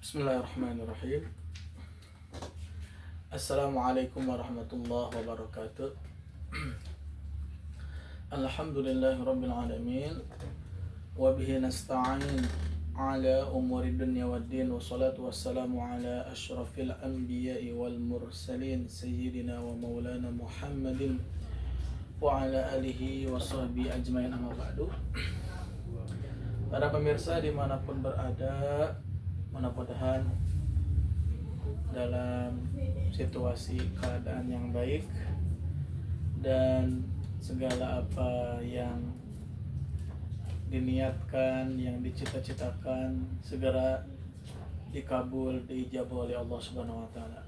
Bismillahirrahmanirrahim. Assalamualaikum warahmatullahi wabarakatuh. Alhamdulillahirabbil alamin wa bihi nasta'in ala umuri dunya waddin, wassalatu wassalamu ala asyrafil anbiya'i wal mursalin sayyidina wa maulana Muhammadin wa ala alihi wa sahbihi ajmain, amma ba'du. Para pemirsa dimanapun berada, mudah-mudahan dalam situasi keadaan yang baik dan segala apa yang diniatkan, yang dicita-citakan segera dikabul, diijabah oleh Allah Subhanahu wa taala.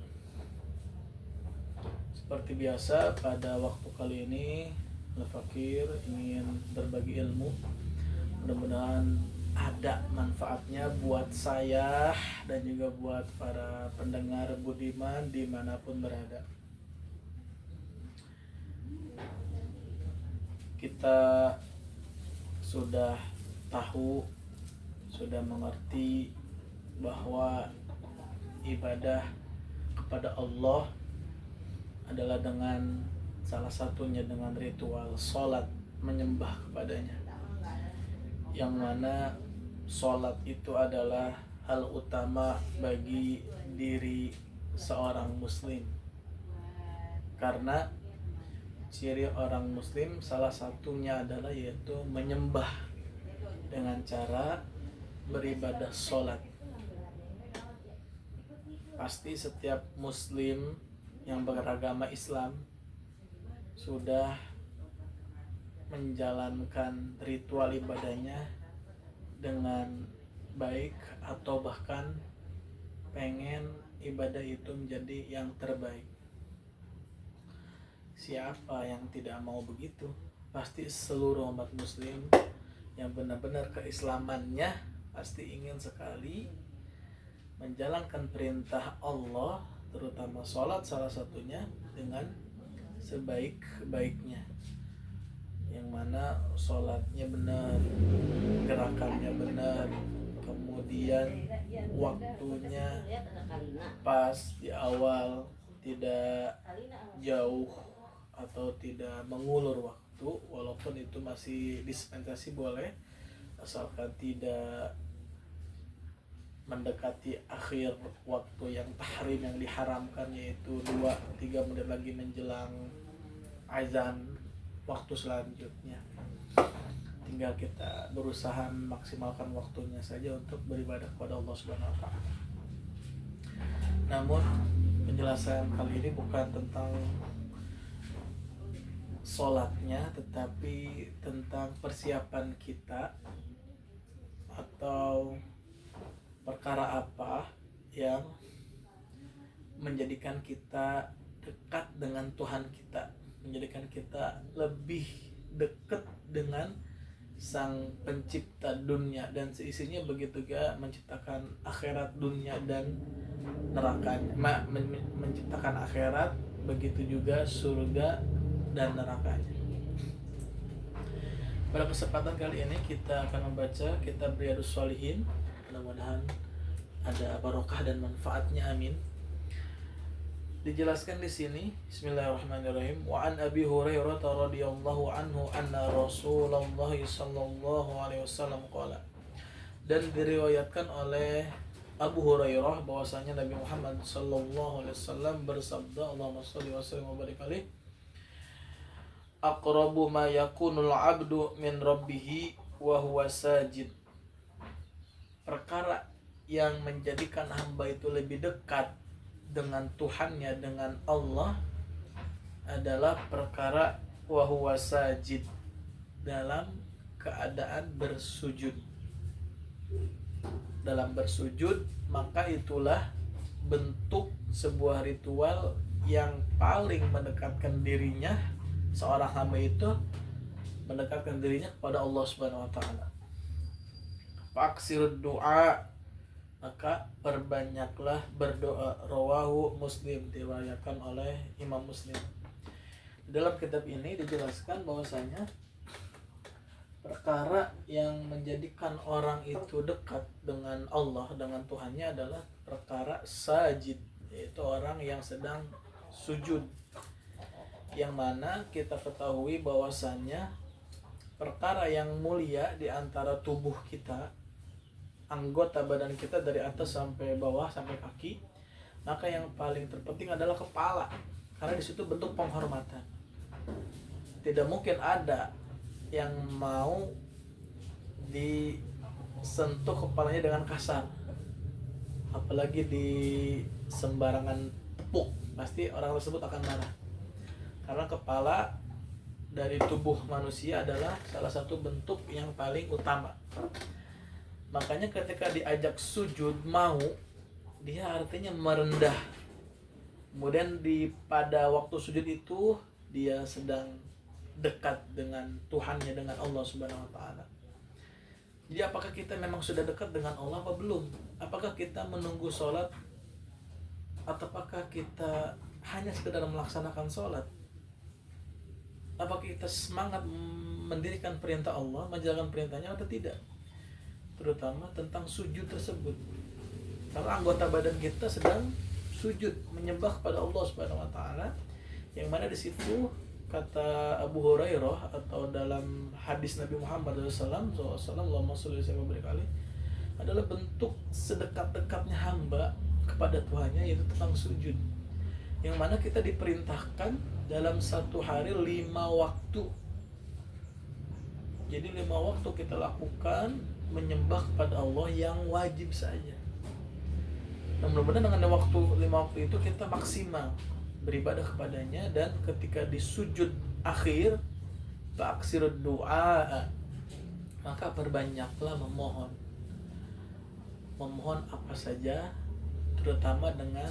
Seperti biasa pada waktu kali ini Al-Fakir ingin berbagi ilmu. Mudah-mudahan ada manfaatnya buat saya dan juga buat para pendengar budiman dimanapun berada. Kita sudah tahu, sudah mengerti bahwa ibadah kepada Allah adalah dengan salah satunya dengan ritual sholat, menyembah kepadanya, yang mana sholat itu adalah hal utama bagi diri seorang muslim. Karena ciri orang muslim salah satunya adalah yaitu menyembah dengan cara beribadah sholat. Pasti setiap muslim yang beragama Islam sudah menjalankan ritual ibadahnya dengan baik atau bahkan pengen ibadah itu menjadi yang terbaik. Siapa yang tidak mau begitu? Pasti seluruh umat muslim yang benar-benar keislamannya pasti ingin sekali menjalankan perintah Allah, terutama sholat salah satunya, dengan sebaik-baiknya, yang mana sholatnya benar, gerakannya benar, kemudian waktunya pas di awal, tidak jauh atau tidak mengulur waktu, walaupun itu masih dispensasi boleh, asalkan tidak mendekati akhir waktu yang tahrim, yang diharamkan, yaitu 2-3 menit lagi menjelang azan waktu selanjutnya. Tinggal kita berusaha memaksimalkan waktunya saja untuk beribadah kepada Allah Subhanahu wa taala. Namun penjelasan kali ini bukan tentang sholatnya, tetapi tentang persiapan kita atau perkara apa yang menjadikan kita dekat dengan Tuhan kita, menjadikan kita lebih dekat dengan Sang Pencipta dunia dan seisinya, begitu juga menciptakan akhirat, dunia dan nerakanya, menciptakan akhirat, begitu juga surga dan nerakanya. Pada kesempatan kali ini kita akan membaca kitab Riyadhus Shalihin. Mudah-mudahan ada barokah dan manfaatnya, amin. Dijelaskan di sini, Bismillahirrahmanirrahim. Wa an Abi Hurairah radhiyallahu anhu anna Rasulullah sallallahu alaihi wasallam qala. Dan diriwayatkan oleh Abu Hurairah bahwasanya Nabi Muhammad sallallahu alaihi wasallam bersabda, Allahumma shalli wa sallim wa barik alaihi, aqrabu ma yakunul 'abdu min rabbih wa huwa sajid. Perkara yang menjadikan hamba itu lebih dekat dengan Tuhannya, dengan Allah, adalah perkara wa huwa sajid, dalam keadaan bersujud. Dalam bersujud, maka itulah bentuk sebuah ritual yang paling mendekatkan dirinya, seorang hamba itu mendekatkan dirinya kepada Allah Subhanahu wa taala. Faksirud doa, maka perbanyaklah berdoa. Rawahu Muslim, diriwayatkan oleh Imam Muslim. Dalam kitab ini dijelaskan bahwasanya perkara yang menjadikan orang itu dekat dengan Allah, dengan Tuhannya adalah perkara sajid, yaitu orang yang sedang sujud. Yang mana kita ketahui bahwasannya perkara yang mulia di antara tubuh kita, anggota badan kita dari atas sampai bawah sampai kaki, maka yang paling terpenting adalah kepala, karena di situ bentuk penghormatan. Tidak mungkin ada yang mau disentuh kepalanya dengan kasar, apalagi di sembarangan tepuk, pasti orang tersebut akan marah. Karena kepala dari tubuh manusia adalah salah satu bentuk yang paling utama. Makanya ketika diajak sujud mau, dia artinya merendah. Kemudian pada waktu sujud itu dia sedang dekat dengan Tuhannya, dengan Allah Subhanahu wa taala. Jadi apakah kita memang sudah dekat dengan Allah apa belum? Apakah kita menunggu sholat, ataukah kita hanya sekedar melaksanakan sholat? Apakah kita semangat mendirikan perintah Allah, menjalankan perintahnya atau tidak? Terutama tentang sujud tersebut. Karena anggota badan kita sedang sujud menyembah kepada Allah Subhanahu wa taala, yang mana di situ kata Abu Hurairah atau dalam hadis Nabi Muhammad SAW, Allahumma sholli wa barik alaihi, adalah bentuk sedekat-dekatnya hamba kepada Tuhannya, yaitu tentang sujud. Yang mana kita diperintahkan dalam satu hari 5 waktu. Jadi 5 waktu kita lakukan menyembah kepada Allah yang wajib saja. Nah, mudah-mudahan dengan waktu 5 waktu itu kita maksimal beribadah kepadanya, dan ketika di sujud akhir fa'aksirud du'a, maka perbanyaklah memohon apa saja, terutama dengan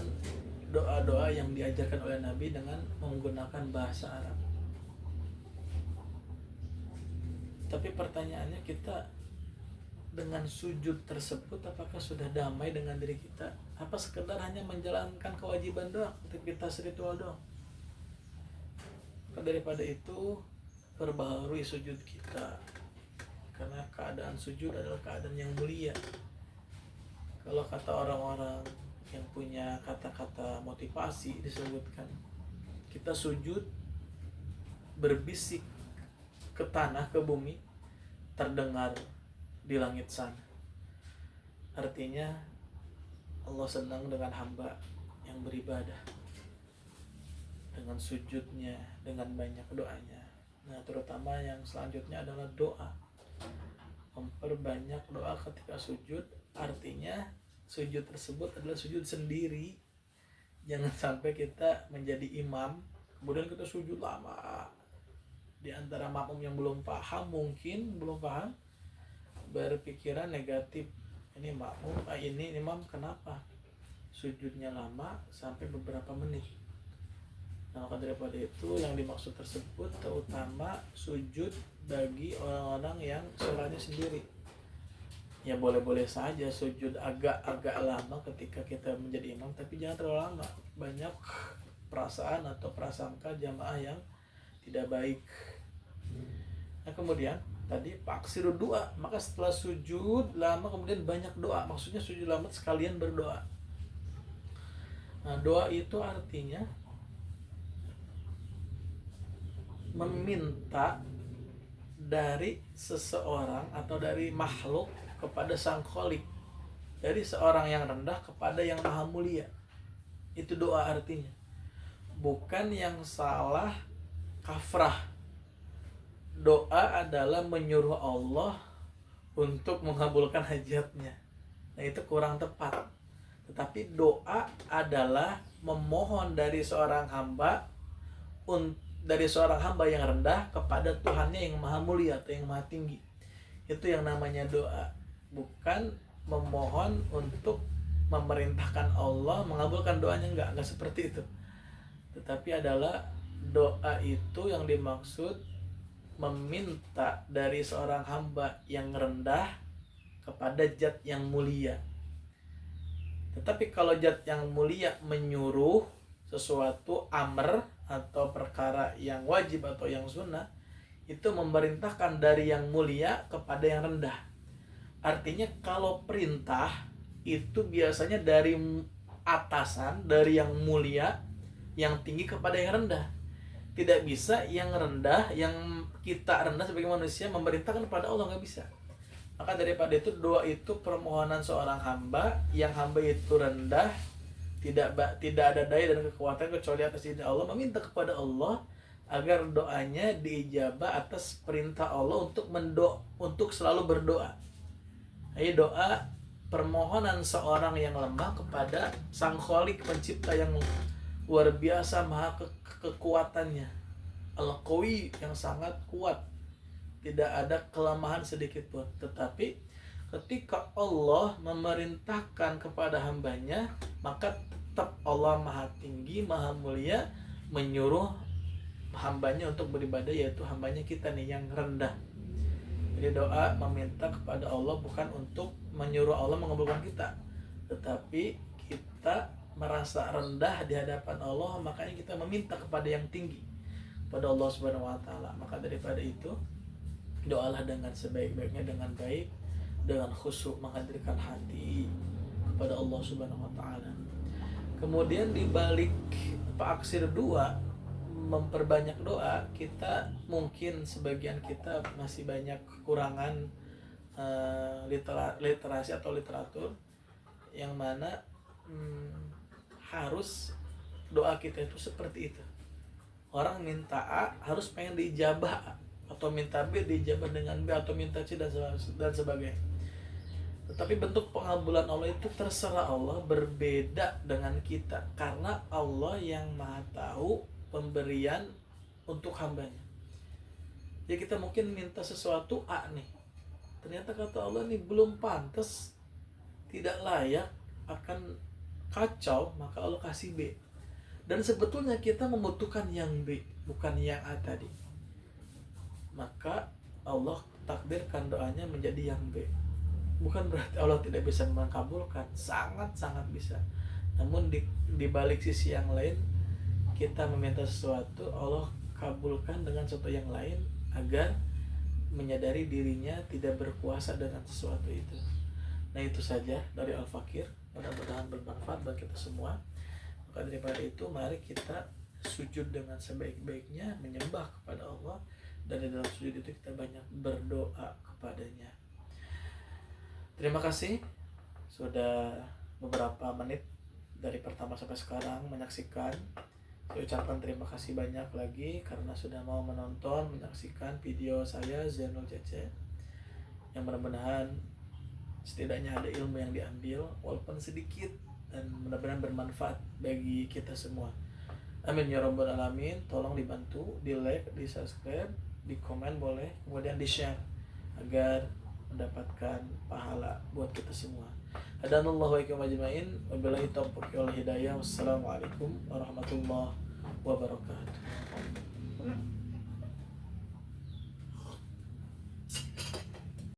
doa-doa yang diajarkan oleh Nabi dengan menggunakan bahasa Arab. Tapi pertanyaannya, kita dengan sujud tersebut apakah sudah damai dengan diri kita? Apa sekedar hanya menjalankan kewajiban doang, aktivitas ritual doang? Daripada itu, perbaharui sujud kita, karena keadaan sujud adalah keadaan yang mulia. Kalau kata orang-orang yang punya kata-kata motivasi, disebutkan kita sujud berbisik ke tanah, ke bumi, terdengar di langit sana. Artinya Allah senang dengan hamba yang beribadah, dengan sujudnya, dengan banyak doanya. Nah, terutama yang selanjutnya adalah doa. Memperbanyak doa ketika sujud, artinya sujud tersebut adalah sujud sendiri. Jangan sampai kita menjadi imam, kemudian kita sujud lama. Di antara makmum yang belum paham, berpikiran negatif. Ini makmum, ini imam kenapa sujudnya lama sampai beberapa menit? Nah, maka daripada itu, yang dimaksud tersebut terutama sujud bagi orang-orang yang sholatnya sendiri. Ya boleh-boleh saja sujud agak-agak lama ketika kita menjadi imam, tapi jangan terlalu lama. Banyak perasaan atau prasangka jamaah yang tidak baik. Nah, kemudian tadi paksiru doa, maka setelah sujud lama kemudian banyak doa. Maksudnya sujud lama sekalian berdoa. Nah, doa itu artinya meminta dari seseorang atau dari makhluk kepada sang kholik, dari seorang yang rendah kepada yang maha mulia. Itu doa artinya, bukan yang salah kafrah. Doa adalah menyuruh Allah untuk mengabulkan hajatnya. Nah, itu kurang tepat. Tetapi doa adalah memohon dari seorang hamba, dari seorang hamba yang rendah kepada Tuhannya yang maha mulia atau yang maha tinggi. Itu yang namanya doa. Bukan memohon untuk memerintahkan Allah mengabulkan doanya, enggak seperti itu. Tetapi adalah doa itu yang dimaksud meminta dari seorang hamba yang rendah kepada zat yang mulia. Tetapi kalau zat yang mulia menyuruh sesuatu amr atau perkara yang wajib atau yang sunnah, itu memerintahkan dari yang mulia kepada yang rendah. Artinya kalau perintah itu biasanya dari atasan, dari yang mulia, yang tinggi kepada yang rendah. Tidak bisa yang rendah, yang kita rendah sebagai manusia memerintahkan kepada Allah, nggak bisa. Maka daripada itu doa itu permohonan seorang hamba yang hamba itu rendah, tidak ada daya dan kekuatan kecuali atas izin Allah, meminta kepada Allah agar doanya diijabah atas perintah Allah untuk selalu berdoa. Ini doa permohonan seorang yang lemah kepada Sang Khalik, pencipta yang luar biasa, maha kekuatannya, Al-Qawi, yang sangat kuat, tidak ada kelemahan sedikit pun. Tetapi ketika Allah memerintahkan kepada hambanya, maka tetap Allah maha tinggi, maha mulia, menyuruh hambanya untuk beribadah, yaitu hambanya kita nih yang rendah. Jadi doa meminta kepada Allah bukan untuk menyuruh Allah mengabulkan kita, tetapi kita merasa rendah di hadapan Allah, makanya kita meminta kepada yang tinggi, kepada Allah Subhanahu wa taala. Maka daripada itu, doalah dengan sebaik-baiknya, dengan baik, dengan khusyuk, menghadirkan hati kepada Allah Subhanahu wa taala. Kemudian di balik aksir dua, memperbanyak doa, kita mungkin sebagian kita masih banyak kekurangan literasi atau literatur yang mana harus doa kita itu seperti itu. Orang minta A harus pengen dijabah A, atau minta B dijabah dengan B, atau minta C dan sebagainya. Tetapi bentuk pengabulan Allah itu terserah Allah, berbeda dengan kita, karena Allah yang maha tahu pemberian untuk hambanya. Jadi kita mungkin minta sesuatu A nih, ternyata kata Allah nih belum pantas, tidak layak, akan kacau, maka Allah kasih B. Dan sebetulnya kita membutuhkan yang B, bukan yang A tadi. Maka Allah takdirkan doanya menjadi yang B. Bukan berarti Allah tidak bisa mengabulkan, sangat-sangat bisa. Namun di balik sisi yang lain, kita meminta sesuatu, Allah kabulkan dengan sesuatu yang lain, agar menyadari dirinya tidak berkuasa dengan sesuatu itu. Nah, itu saja dari Al-Fakir, mudah-mudahan bermanfaat bagi kita semua. Maka daripada itu, mari kita sujud dengan sebaik-baiknya, menyembah kepada Allah, dan di dalam sujud itu kita banyak berdoa kepadanya. Terima kasih sudah beberapa menit dari pertama sampai sekarang menyaksikan. Saya ucapkan terima kasih banyak lagi karena sudah mau menonton, menyaksikan video saya Zainul Cece, yang mudah-mudahan setidaknya ada ilmu yang diambil walaupun sedikit, dan mudah-mudahan bermanfaat bagi kita semua. Amin ya rabbal alamin. Tolong dibantu, di like, di subscribe, di komen boleh, kemudian di share agar mendapatkan pahala buat kita semua. Hadanallahu wa iyyakum ajmain. Wabillahi taufiq wal hidayah. Wassalamualaikum warahmatullahi wabarakatuh.